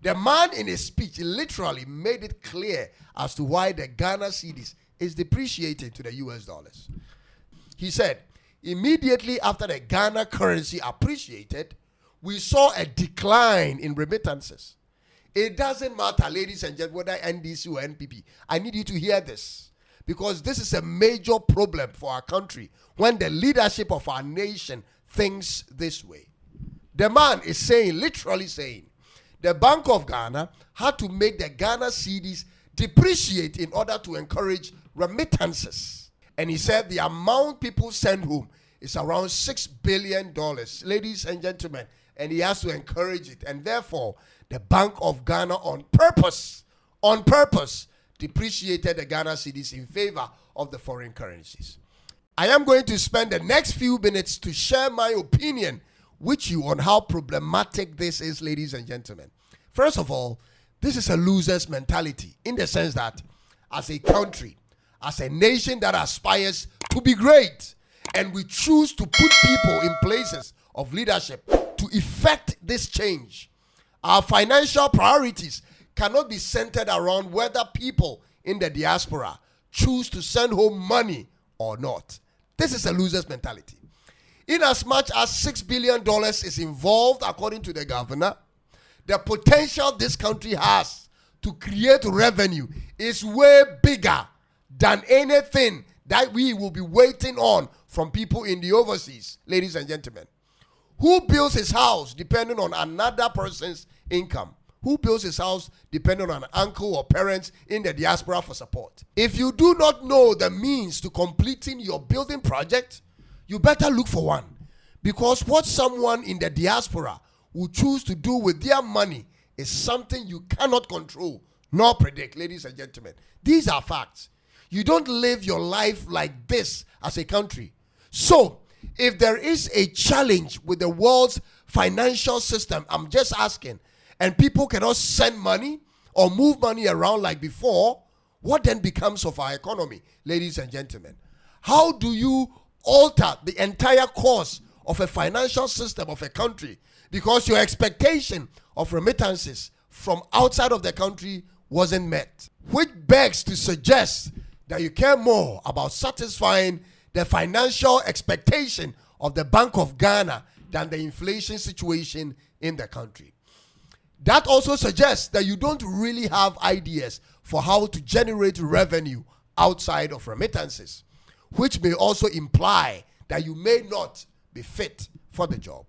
The man in his speech literally made it clear as to why the Ghana cedis is depreciating to the US dollars. He said, immediately after the Ghana currency appreciated, we saw a decline in remittances. It doesn't matter, ladies and gentlemen, whether NDC or NPP. I need you to hear this, because this is a major problem for our country when the leadership of our nation thinks this way. The man is saying, literally saying, the Bank of Ghana had to make the Ghana cedis depreciate in order to encourage remittances. And he said the amount people send home is around $6 billion, ladies and gentlemen, and he has to encourage it. And therefore, the Bank of Ghana on purpose, depreciated the Ghana cedis in favor of the foreign currencies. I am going to spend the next few minutes to share my opinion with you on how problematic this is, ladies and gentlemen. First of all, this is a loser's mentality in the sense that as a country, as a nation that aspires to be great, and we choose to put people in places of leadership to effect this change, our financial priorities cannot be centered around whether people in the diaspora choose to send home money or not. This is a loser's mentality. In as much as $6 billion is involved, according to the governor, the potential this country has to create revenue is way bigger than anything that we will be waiting on from people in the overseas, ladies and gentlemen. Who builds his house depending on another person's income? Who builds his house depending on an uncle or parents in the diaspora for support? If you do not know the means to completing your building project, you better look for one. Because what someone in the diaspora will choose to do with their money is something you cannot control nor predict, ladies and gentlemen. These are facts. You don't live your life like this as a country. So, if there is a challenge with the world's financial system, I'm just asking, and people cannot send money or move money around like before, what then becomes of our economy, ladies and gentlemen? How do you alter the entire course of a financial system of a country because your expectation of remittances from outside of the country wasn't met? Which begs to suggest that you care more about satisfying the financial expectation of the Bank of Ghana than the inflation situation in the country. That also suggests that you don't really have ideas for how to generate revenue outside of remittances, which may also imply that you may not be fit for the job.